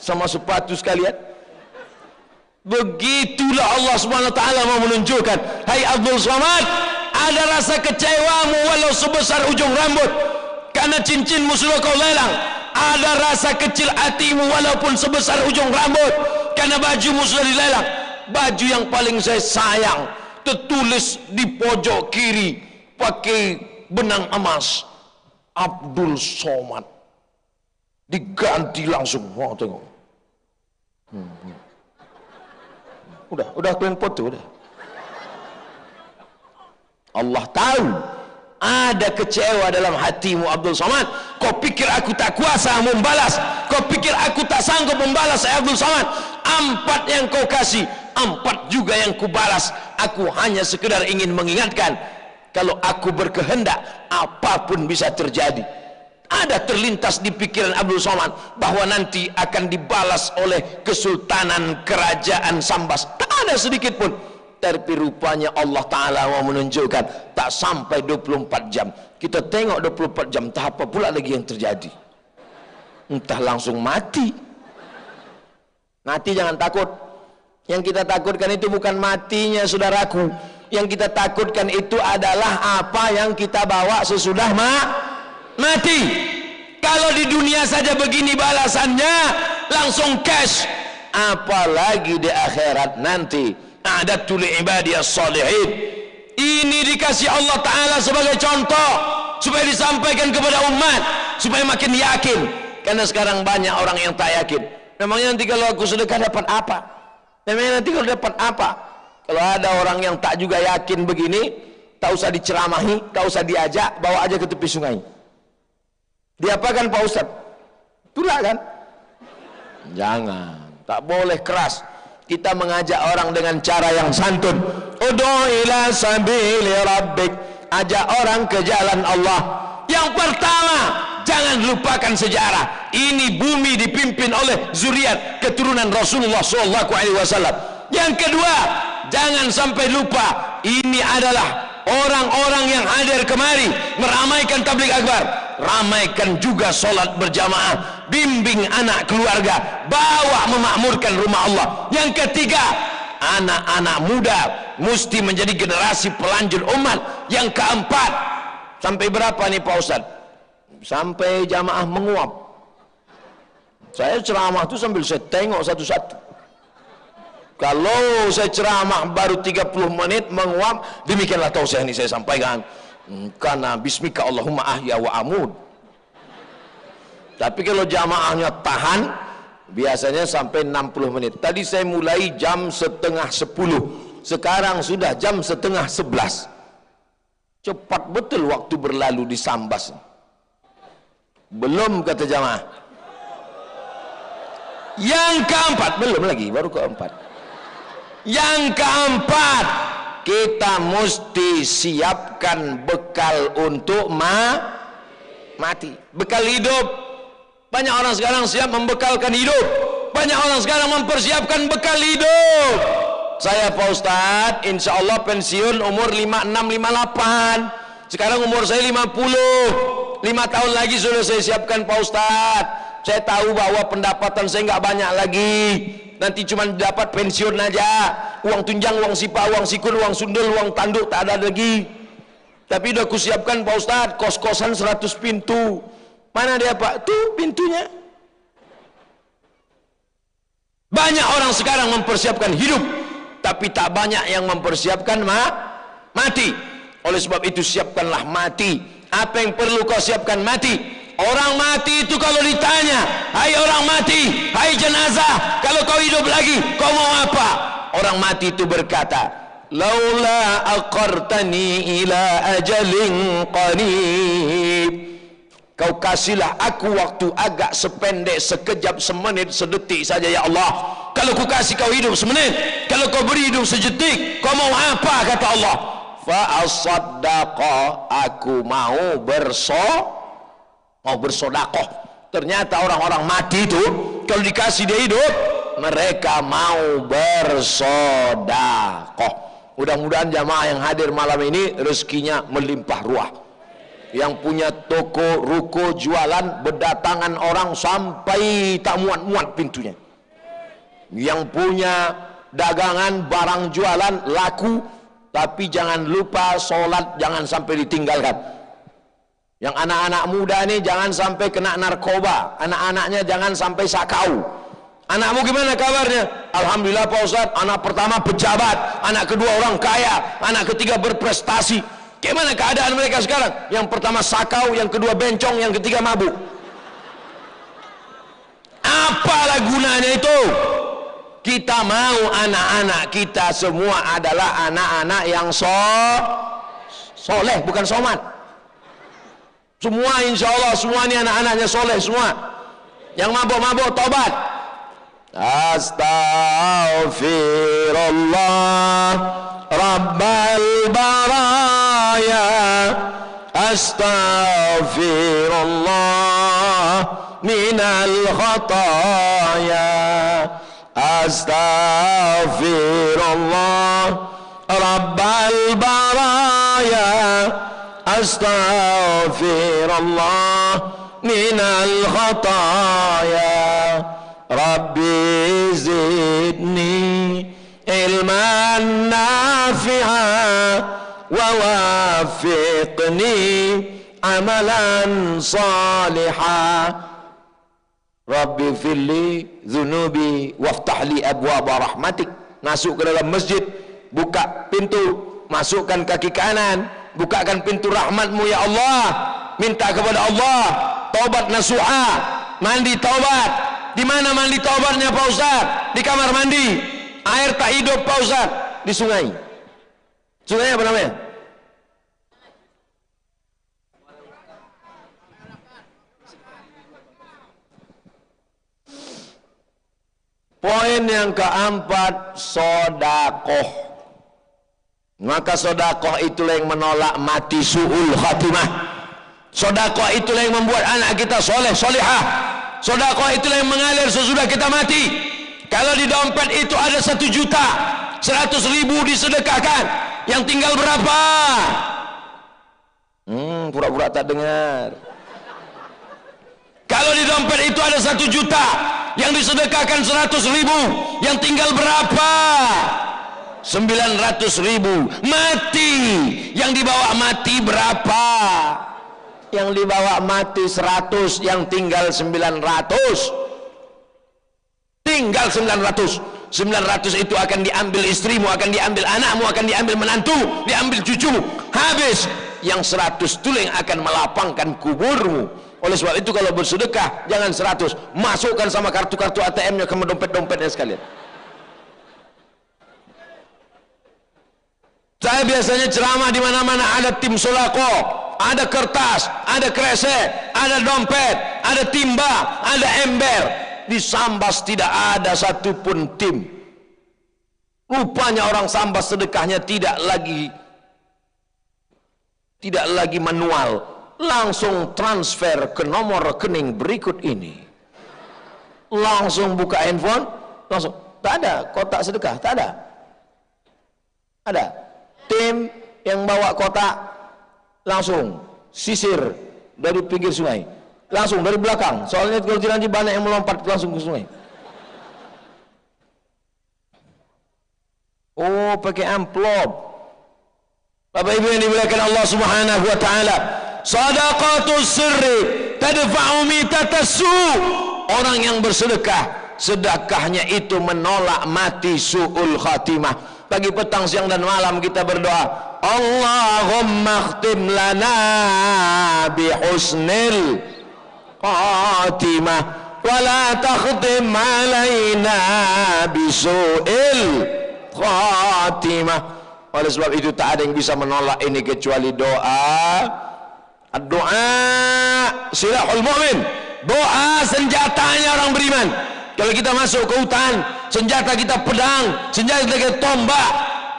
sama sepatu sekalian. Begitulah Allah Subhanahu wa ta'ala mau menunjukkan, hai Abdul Somad, ada rasa kecewamu walau sebesar ujung rambut karena cincinmu sudah kau lelang. Ada rasa kecil hatimu walaupun sebesar ujung rambut karena bajumu sudah dilelang. Baju yang paling saya sayang tertulis di pojok kiri pakai benang emas, Abdul Somad, diganti langsung. Mau tengok. Udah kalian foto udah. Allah tahu ada kecewa dalam hatimu Abdul Somad. Kau pikir aku tak kuasa membalas? Kau pikir aku tak sanggup membalas Abdul Somad? 4 yang kau kasih, 4 juga yang kubalas. Aku hanya sekedar ingin mengingatkan, kalau aku berkehendak apapun bisa terjadi. Ada terlintas di pikiran Abdul Somad bahwa nanti akan dibalas oleh Kesultanan Kerajaan Sambas. Tak ada sedikit pun. Tapi rupanya Allah Ta'ala mau menunjukkan tak sampai 24 jam. Kita tengok 24 jam, tak apa pula lagi yang terjadi. Entah langsung mati. Mati jangan takut. Yang kita takutkan itu bukan matinya saudaraku. Yang kita takutkan itu adalah apa yang kita bawa sesudah mati. Kalau di dunia saja begini balasannya langsung cash, apalagi di akhirat nanti. A'dadtu li ibadiyas shalihin. Ini dikasih Allah Ta'ala sebagai contoh supaya disampaikan kepada umat, supaya makin yakin. Karena sekarang banyak orang yang tak yakin. Memangnya nanti kalau aku sedekah dapat apa? Memangnya nanti kalau dapat apa? Kalau ada orang yang tak juga yakin begini, tak usah diceramahi, tak usah diajak, bawa aja ke tepi sungai. Diapakan Pak Ustaz? Itulah kan? Jangan, tak boleh keras. Kita mengajak orang dengan cara yang santun. Ud'u ila sabili rabbik. Ajak orang ke jalan Allah. Yang pertama, jangan lupakan sejarah. Ini bumi dipimpin oleh zuriat keturunan Rasulullah SAW. Yang kedua, jangan sampai lupa, ini adalah orang-orang yang hadir kemari meramaikan tabligh akbar. Ramaikan juga solat berjamaah, bimbing anak keluarga, bawa memakmurkan rumah Allah. Yang ketiga, anak-anak muda mesti menjadi generasi pelanjut umat. Yang keempat, sampai berapa nih Pak Ustaz? Sampai jamaah menguap. Saya ceramah itu sambil saya tengok satu-satu. Kalau saya ceramah baru 30 menit menguap, demikianlah tausiah ini saya sampaikan. Karena bismika Allahumma ahya wa amud. Tapi kalau jamaahnya tahan, biasanya sampai 60 menit. Tadi saya mulai jam setengah 10, sekarang sudah jam setengah 11. Cepat betul waktu berlalu di Sambas. Belum kata jamaah. Yang keempat, belum lagi, baru keempat. Yang keempat, kita mesti siapkan bekal untuk mati. Bekal hidup. Banyak orang sekarang siap membekalkan hidup. Banyak orang sekarang mempersiapkan bekal hidup. Saya Pak Ustadz, insya Allah pensiun umur 56, 58. Sekarang umur saya 50. 5 tahun lagi sudah saya siapkan Pak Ustadz. Saya tahu bahwa pendapatan saya nggak banyak lagi. Nanti cuma dapat pensiun aja. Uang tunjang, uang sipa, uang sikun, uang sundel, uang tanduk tak ada lagi. Tapi udah kusiapkan Pak Ustadz, kos-kosan 100 pintu. Mana dia Pak? Tuh pintunya. Banyak orang sekarang mempersiapkan hidup, tapi tak banyak yang mempersiapkan mati. Oleh sebab itu siapkanlah mati. Apa yang perlu kau siapkan? Mati. Orang mati itu kalau ditanya, hai orang mati, hai jenazah, kalau kau hidup lagi, kau mau apa? Orang mati itu berkata, laula aqartani ila ajalin qarib. Kau kasihlah aku waktu agak sependek, sekejap, semenit, sedetik saja ya Allah. Kalau ku kasih kau hidup semenit, kalau kau beri hidup sejetik, kau mau apa? Kata Allah. Fa asaddaqa, aku mau bersodakoh. Ternyata orang-orang mati itu kalau dikasih dia hidup, mereka mau bersodakoh. Mudah-mudahan jamaah yang hadir malam ini rezekinya melimpah ruah. Yang punya toko, ruko, jualan, berdatangan orang sampai tak muat-muat pintunya. Yang punya dagangan, barang jualan, laku. Tapi jangan lupa sholat, jangan sampai ditinggalkan. Yang anak-anak muda ini jangan sampai kena narkoba. Anak-anaknya jangan sampai sakau. Anakmu gimana kabarnya? Alhamdulillah Pak Ustaz, anak pertama pejabat, anak kedua orang kaya, anak ketiga berprestasi. Gimana keadaan mereka sekarang? Yang pertama sakau, yang kedua bencong, yang ketiga mabuk. Apalah gunanya itu? Kita mau anak-anak kita semua adalah anak-anak yang soleh, bukan somat. Semua insya Allah, semua ini anak-anaknya soleh semua. Yang mabuk-mabuk tobat. Astaghfirullah Rabbal baraya astaghfirullah minal khataya, astaghfirullah rabbal baraya, astaghfirullah minal khataya, rabbi zidni ilman nafi'a wa wafiqni amalan salihah. Rabbi firli dhunubi waftahli abwaba rahmatik. Masuk ke dalam masjid, buka pintu, masukkan kaki kanan, bukakan pintu rahmatmu ya Allah. Minta kepada Allah taubat nasuha, mandi taubat. Di mana mandi taubatnya Pak Ustaz? Di kamar mandi. Air tak hidup Pak Ustaz. Di sungai. Sungai apa namanya? Poin yang keempat, sodakoh. Maka sodakoh itulah yang menolak mati su'ul khatimah. Sodakoh itulah yang membuat anak kita soleh, solehah. Sodakoh itulah yang mengalir sesudah kita mati. Kalau di dompet itu ada 1 juta, 100.000 disedekahkan, yang tinggal berapa? Pura-pura tak dengar. Kalau di dompet itu ada 1 juta, yang disedekahkan 100.000, yang tinggal berapa? 900.000. Mati, yang dibawa mati berapa? Yang dibawa mati 100, yang tinggal 900. Tinggal 900. 900 itu akan diambil istrimu, akan diambil anakmu, akan diambil menantu, diambil cucumu. Habis. Yang 100 itu yang akan melapangkan kuburmu. Oleh sebab itu kalau bersedekah jangan 100, masukkan sama kartu-kartu ATM-nya ke dompet-dompetnya sekalian. Saya biasanya ceramah di mana-mana ada tim sodako, ada kertas, ada kresek, ada dompet, ada timba, ada ember. Di Sambas tidak ada satupun tim. Rupanya orang Sambas sedekahnya tidak lagi manual, langsung transfer ke nomor rekening berikut ini. Langsung buka handphone, langsung. Tak ada kotak sedekah, tak ada. Ada tim yang bawa kotak, langsung sisir dari pinggir sungai, langsung dari belakang. Soalnya kalau nanti banyak yang melompat langsung ke sungai. Oh, pakai amplop. Bapak Ibu yang dimuliakan Allah Subhanahu wa taala, shadaqatus sirri tadfa'u mitatassu. Orang yang bersedekah, sedekahnya itu menolak mati su'ul khatimah. Pagi, petang, siang dan malam kita berdoa, Allahumma khtim lana bi husnil khatimah wa la takhtim alaina bi su'il khatimah. Oleh sebab itu tak ada yang bisa menolak ini kecuali doa. Doa silahul mu'min. Doa senjatanya orang beriman. Kalau kita masuk ke hutan, senjata kita pedang, senjata kita tombak.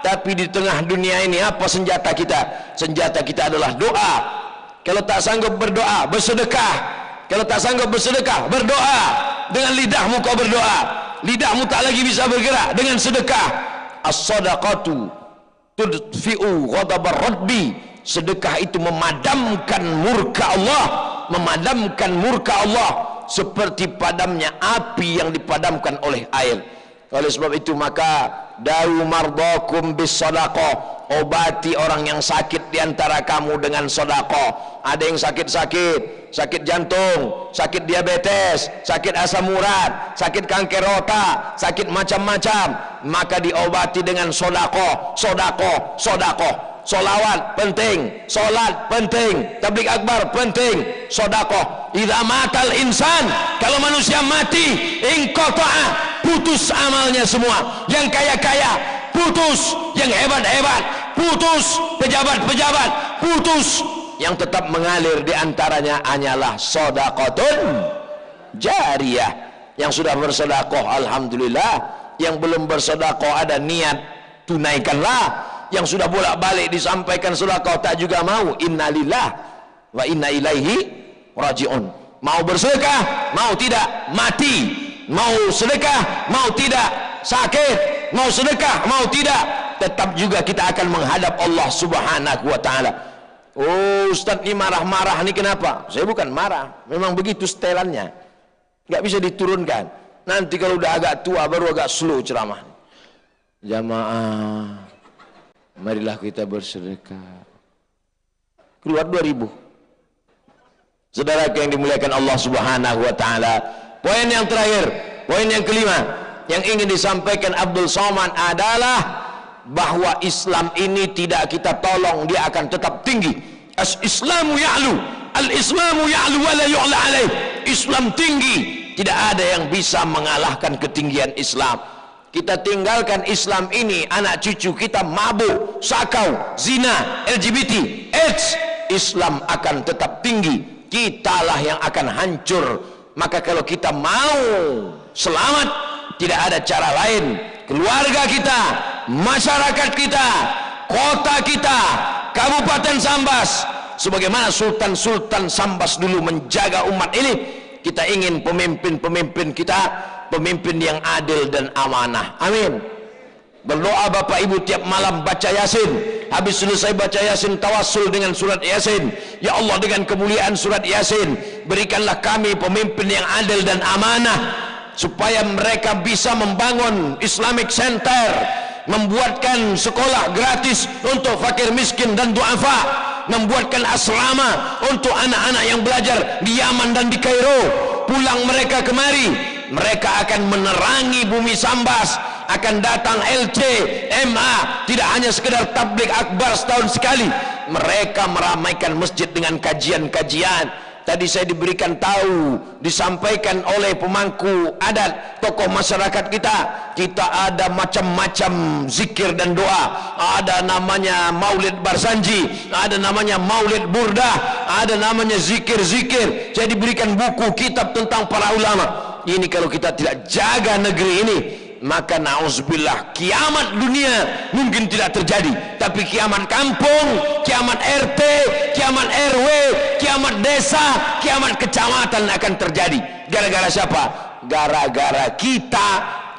Tapi di tengah dunia ini apa senjata kita? Senjata kita adalah doa. Kalau tak sanggup berdoa, bersedekah. Kalau tak sanggup bersedekah, berdoa. Dengan lidahmu kau berdoa. Lidahmu tak lagi bisa bergerak, dengan sedekah. As-sadaqatu tudfi'u ghadabar rabbi. Sedekah itu memadamkan murka Allah, memadamkan murka Allah seperti padamnya api yang dipadamkan oleh air. Oleh sebab itu maka dawu mardakum bis sadaqah, obati orang yang sakit di antara kamu dengan sedekah. Ada yang sakit-sakit, sakit jantung, sakit diabetes, sakit asam urat, sakit kanker otak, sakit macam-macam, maka diobati dengan sedekah, sedekah, sedekah. Solawat penting, solat penting, tabligh akbar penting, sedekah. Idza matal insan, kalau manusia mati, inqata'a, putus amalnya semua. Yang kaya-kaya putus, yang hebat-hebat putus, pejabat-pejabat putus. Yang tetap mengalir di antaranya hanyalah sedekahun jariyah. Yang sudah bersedekah alhamdulillah, yang belum bersedekah ada niat, tunaikanlah. Yang sudah bolak-balik disampaikan sedekah tak juga mau, innalillah wa inna ilaihi raji'un. Mau bersedekah, mau tidak mati. Mau sedekah, mau tidak sakit. Mau sedekah, mau tidak, tetap juga kita akan menghadap Allah Subhanahu wa ta'ala. Oh, Ustaz ini marah-marah nih, kenapa? Saya bukan marah, memang begitu setelannya, nggak bisa diturunkan. Nanti kalau udah agak tua baru agak slow ceramah. Jamaah, marilah kita bersedekah. Keluar 2000. Saudara yang dimuliakan Allah Subhanahu wa ta'ala, poin yang terakhir, poin yang kelima yang ingin disampaikan Abdul Somad adalah bahwa Islam ini tidak kita tolong, dia akan tetap tinggi. Al-Islamu ya'lu, al-Islamu ya'lu wa la yu'la alaih. Islam tinggi, tidak ada yang bisa mengalahkan ketinggian Islam. Kita tinggalkan Islam ini, anak cucu kita mabuk, sakau, zina, LGBT, AIDS, Islam akan tetap tinggi. Kitalah yang akan hancur. Maka kalau kita mau selamat, tidak ada cara lain. Keluarga kita, masyarakat kita, kota kita, Kabupaten Sambas, sebagaimana Sultan-Sultan Sambas dulu menjaga umat ini, kita ingin pemimpin-pemimpin kita pemimpin yang adil dan amanah. Amin. Berdoa Bapak Ibu tiap malam baca Yasin. Habis selesai baca Yasin, tawassul dengan surat Yasin. Ya Allah, dengan kemuliaan surat Yasin, berikanlah kami pemimpin yang adil dan amanah, supaya mereka bisa membangun Islamic Center, membuatkan sekolah gratis untuk fakir miskin dan duafa, membuatkan asrama untuk anak-anak yang belajar di Yaman dan di Kairo. Pulang mereka kemari, mereka akan menerangi bumi Sambas, akan datang LC, MA, tidak hanya sekedar tablik akbar setahun sekali. Mereka meramaikan masjid dengan kajian-kajian. Tadi saya diberikan tahu, disampaikan oleh pemangku adat, tokoh masyarakat kita ada macam-macam zikir dan doa. Ada namanya Maulid Barsanji, ada namanya Maulid Burdah, ada namanya zikir-zikir. Saya diberikan buku kitab tentang para ulama. Ini kalau kita tidak jaga negeri ini, maka na'udzubillah, kiamat dunia mungkin tidak terjadi, tapi kiamat kampung, kiamat RT, kiamat RW, kiamat desa, kiamat kecamatan akan terjadi. Gara-gara siapa? Gara-gara kita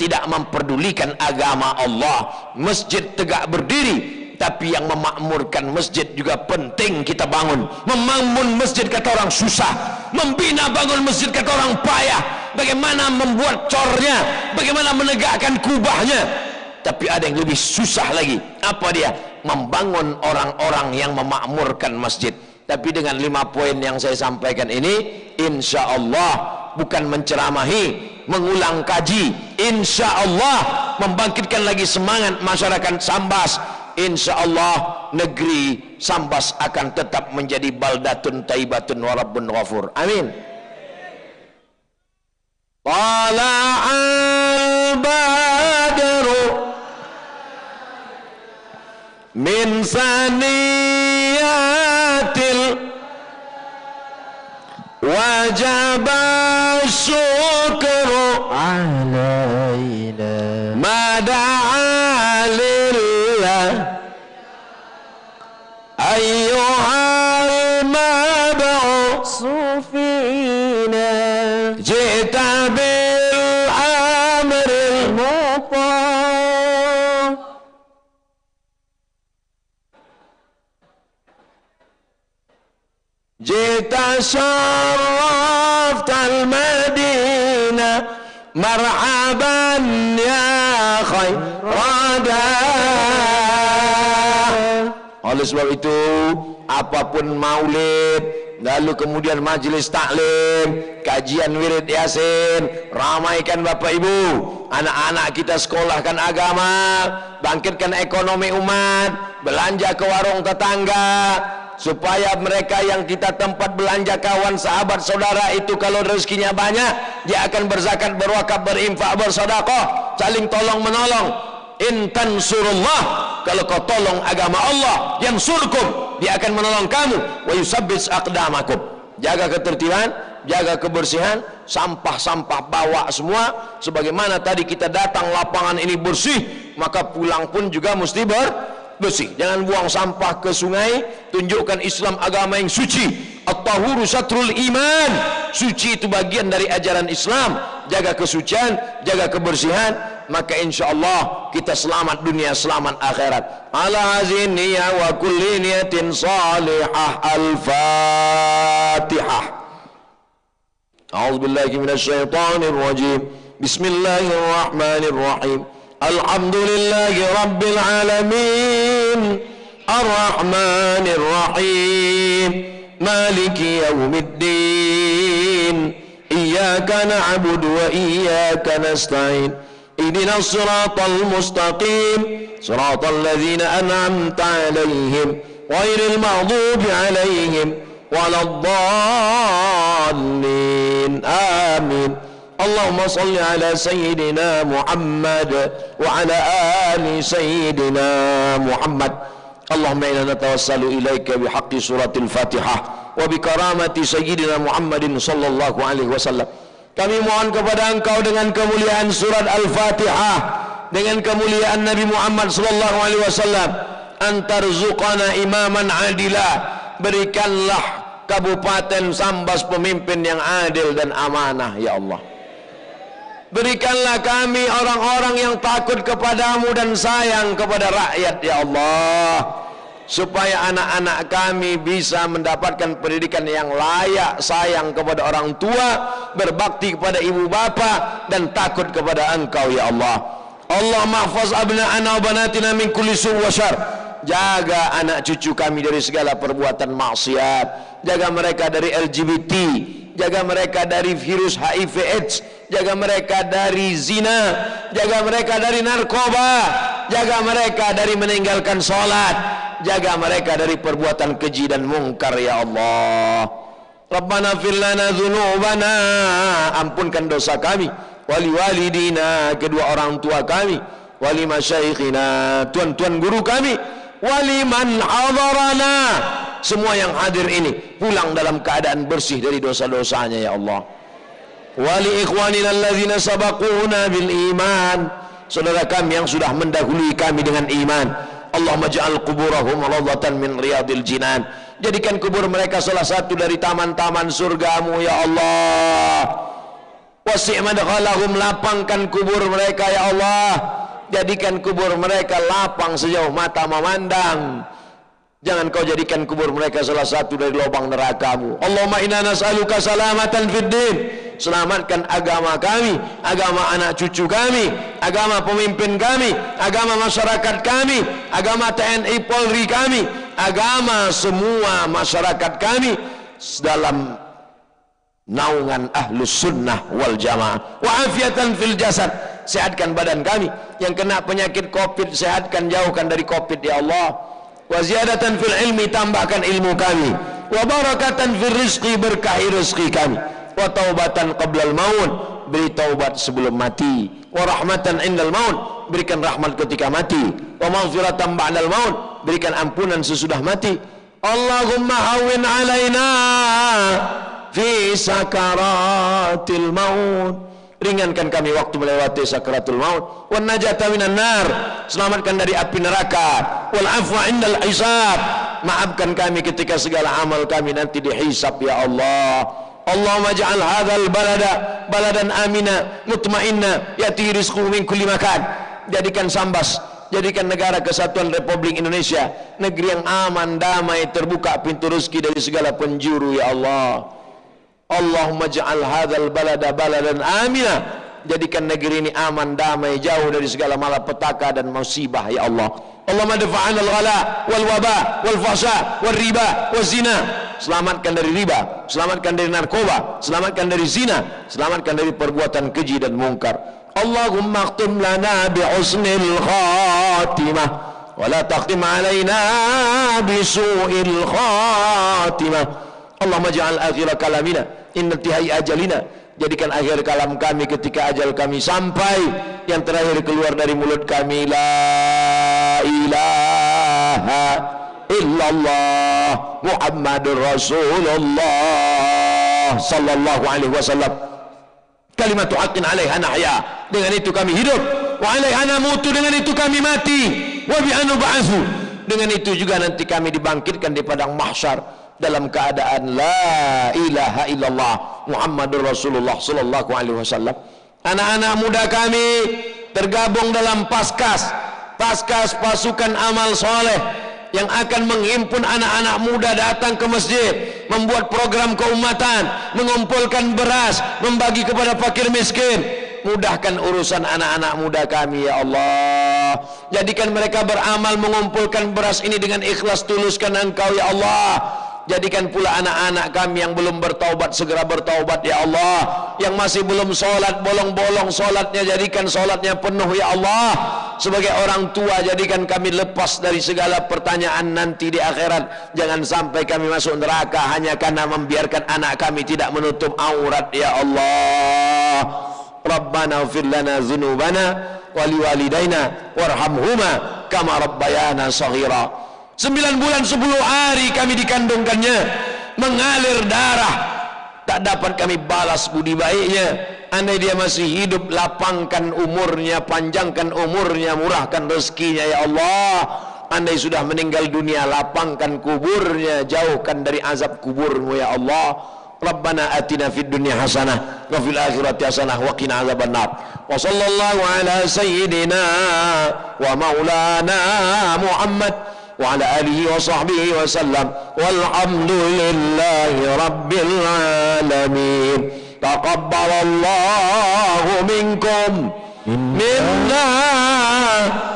tidak memperdulikan agama Allah. Masjid tegak berdiri, tapi yang memakmurkan masjid juga penting kita bangun. Membangun masjid kata orang susah, membina bangun masjid kata orang payah. Bagaimana membuat cornya, bagaimana menegakkan kubahnya. Tapi ada yang lebih susah lagi. Apa dia? Membangun orang-orang yang memakmurkan masjid. Tapi dengan 5 poin yang saya sampaikan ini, insya Allah bukan menceramahi, mengulang kaji, insya Allah membangkitkan lagi semangat masyarakat Sambas. Insya Allah negeri Sambas akan tetap menjadi baldatun taibatun warabbun ghafur. Amin. Tala'al badru min saniyatil wajaba syukru alaina mada'alillah ayyuhal mab'usu fina jita bil amril muta'. Jita syaraftal Madinah marhaban ya khairada. Oleh sebab itu, apapun maulid, lalu kemudian majelis taklim, kajian wirid Yasin, ramaikan Bapak Ibu, anak-anak kita sekolahkan agama, bangkitkan ekonomi umat, belanja ke warung tetangga, supaya mereka yang kita tempat belanja kawan, sahabat, saudara itu kalau rezekinya banyak, dia akan berzakat, berwakaf, berinfak, bersedekah, saling tolong menolong. Intan surullah, kalau kau tolong agama Allah, yang surkum, dia akan menolong kamu. Wa yusabbis aqdamakum. Jaga ketertiban, jaga kebersihan, sampah-sampah bawa semua. Sebagaimana tadi kita datang lapangan ini bersih, maka pulang pun juga mesti bersih. Jangan buang sampah ke sungai. Tunjukkan Islam agama yang suci. At-tahuru syatrul iman. Suci itu bagian dari ajaran Islam. Jaga kesucian, jaga kebersihan, maka insyaallah kita selamat dunia, selamat akhirat. Ala hazin niyah wa kulli niyatin salihah. Al-Fatihah. A'udzu billahi minasyaitonir rajim. Bismillahirrahmanirrahim. Alhamdulillahi rabbil alamin. Ar-Rahmanir Rahim. Maliki yaumiddin. Iyyaka na'budu wa iyyaka nasta'in. Ihdinas siratal mustaqim. Siratal ladzina an'amta 'alaihim ghairil maghdubi 'alaihim waladdallin. Amin. Allahumma salli ala sayyidina Muhammad wa ala ali sayyidina Muhammad. Allahumma inna natawassalu ilaika bihaqqi suratil Fatihah wa bikaramati sayyidina Muhammadin sallallahu alaihi wasallam. Kami mohon kepada Engkau dengan kemuliaan surat Al-Fatihah, dengan kemuliaan Nabi Muhammad sallallahu alaihi wasallam, antarzuqana imaman adila. Berikanlah Kabupaten Sambas pemimpin yang adil dan amanah ya Allah. Berikanlah kami orang-orang yang takut kepadamu dan sayang kepada rakyat ya Allah, supaya anak-anak kami bisa mendapatkan pendidikan yang layak, sayang kepada orang tua, berbakti kepada ibu bapa, dan takut kepada Engkau ya Allah. Allah mahfaz abna'ana wa banatina min kulli su' wa syar. Jaga anak cucu kami dari segala perbuatan maksiat. Jaga mereka dari LGBT, jaga mereka dari virus HIV AIDS, jaga mereka dari zina, jaga mereka dari narkoba, jaga mereka dari meninggalkan sholat, jaga mereka dari perbuatan keji dan mungkar ya Allah. Rabbana fir lana dzunubana, ampunkan dosa kami, wali walidina, kedua orang tua kami, wali masyaikhina, tuan-tuan guru kami, waliman hadarana, semua yang hadir ini pulang dalam keadaan bersih dari dosa-dosanya ya Allah. Wali ikhwanina alladzina sabaquna bil iman, saudara kami yang sudah mendahului kami dengan iman. Allahumma ja'al quburahum rawdatan min riyadil jinan. Jadikan kubur mereka salah satu dari taman-taman surgamu ya Allah. Wasi' madkhalahum, lapangkan kubur mereka ya Allah. Jadikan kubur mereka lapang sejauh mata memandang. Jangan kau jadikan kubur mereka salah satu dari lubang nerakamu. Allahumma inna nas'aluka salamatan fid din. Selamatkan agama kami, agama anak cucu kami, agama pemimpin kami, agama masyarakat kami, agama TNI Polri kami, agama semua masyarakat kami dalam naungan ahlus sunnah wal jamaah. Wa afiatan fil jasad, sehatkan badan kami. Yang kena penyakit COVID, sehatkan, jauhkan dari COVID ya Allah. Wa ziyadatan fil ilmi, tambahkan ilmu kami. Wa barakatan fil rizqi, berkahi rezeki kami. Wa taubatan qablal maut, beri taubat sebelum mati. Wa rahmatan indal maut, berikan rahmat ketika mati. Wa maghfiratan ba'dal maut, berikan ampunan sesudah mati. Allahumma hawwin alaina fi sakaratil maut, ringankan kami waktu melewati sakaratul maut. Wan najata minan nar, selamatkan dari api neraka. Wal afwa indal hisab, maafkan kami ketika segala amal kami nanti dihisab ya Allah. Allahumma ja'al hadzal balada baladan amina mutmainna yati rizquhu min kulli makan. Jadikan Sambas, jadikan negara kesatuan Republik Indonesia negeri yang aman, damai, terbuka pintu rezeki dari segala penjuru ya Allah. Allahumma ja'al hadzal balada baladan amina, jadikan negeri ini aman, damai, jauh dari segala malapetaka dan musibah ya Allah. Allahumma dafa'an al-ghala wal waba wal fahsya wal riba wal zina, selamatkan dari riba, selamatkan dari narkoba, selamatkan dari zina, selamatkan dari perbuatan keji dan mungkar. Allahumma khtim lana bi husnil khatimah wa la takhtim alaina bi su'il khatimah. Allahumma ja'al akhir kalamina inna intihai ajalina, jadikan akhir kalam kami ketika ajal kami sampai, yang terakhir keluar dari mulut kami la ilaha illallah Muhammadur Rasulullah sallallahu alaihi wasallam. Kalimatu haqqin 'alaiha nahya, dengan itu kami hidup, wa 'alaiha namutu, dengan itu kami mati, wa bi anu ba'atsu, Dengan itu juga nanti kami dibangkitkan di padang mahsyar dalam keadaan la ilaha illallah Muhammadur Rasulullah sallallahu alaihi wasallam. Anak-anak muda kami tergabung dalam Paskas pasukan amal soleh yang akan menghimpun anak-anak muda datang ke masjid, membuat program keumatan, mengumpulkan beras, membagi kepada fakir miskin. Mudahkan urusan anak-anak muda kami ya Allah. Jadikan mereka beramal mengumpulkan beras ini dengan ikhlas tuluskan Engkau ya Allah. Jadikan pula anak-anak kami yang belum bertaubat segera bertaubat ya Allah. Yang masih belum sholat bolong-bolong sholatnya, jadikan sholatnya penuh ya Allah. Sebagai orang tua jadikan kami lepas dari segala pertanyaan nanti di akhirat. Jangan sampai kami masuk neraka hanya karena membiarkan anak kami tidak menutup aurat ya Allah. Rabbana ighfir lana dzunubana wa liwalidayna warhamhuma kama rabbayana shaghira. 9 bulan 10 hari kami dikandungkannya, mengalir darah, tak dapat kami balas budi baiknya. Andai dia masih hidup, lapangkan umurnya, panjangkan umurnya, murahkan rezekinya ya Allah. Andai sudah meninggal dunia, lapangkan kuburnya, jauhkan dari azab kuburmu ya Allah. Rabbana atina fid dunya hasanah wa fil akhirati hasanah wa qina adzabannar. Wa sallallahu ala sayyidina wa maulana Muhammad wa ala alihi wa sahbihi wa sallam. Walhamdulillahi rabbil alamin. Taqabbalallahu minkum minna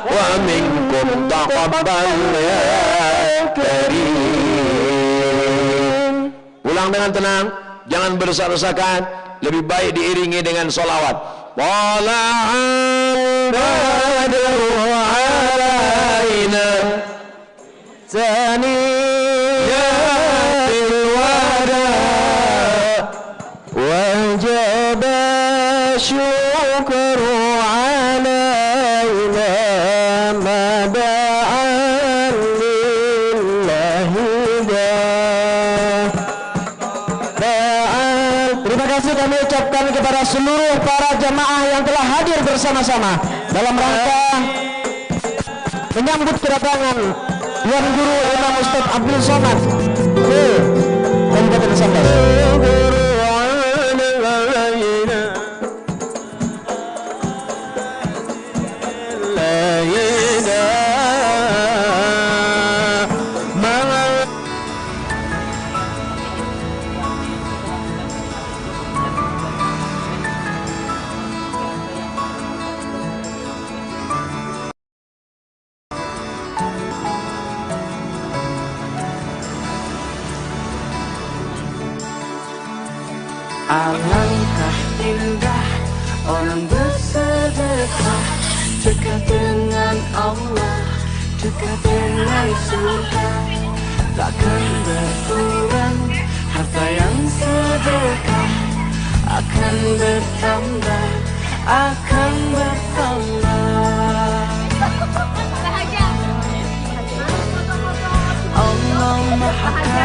wa minkum taqabbal ya karim. Ulang dengan tenang, jangan berdesak-desakan, lebih baik diiringi dengan sholawat. Wala'al badru alaina zaniyatil wada wajaba syukru alaina mada'an lillahi dah. Terima kasih kami ucapkan kepada seluruh para jamaah yang telah hadir bersama-sama dalam rangka menyambut kedatangan Tuan Guru Imam Ustaz Abdul Somad ke Kabupaten Sambas. Alangkah indah orang bersedekah, dekat dengan Allah, dekat dengan surga. Takkan berkurang harta yang sedekah, akan bertambah, akan bertambah. Allah Maha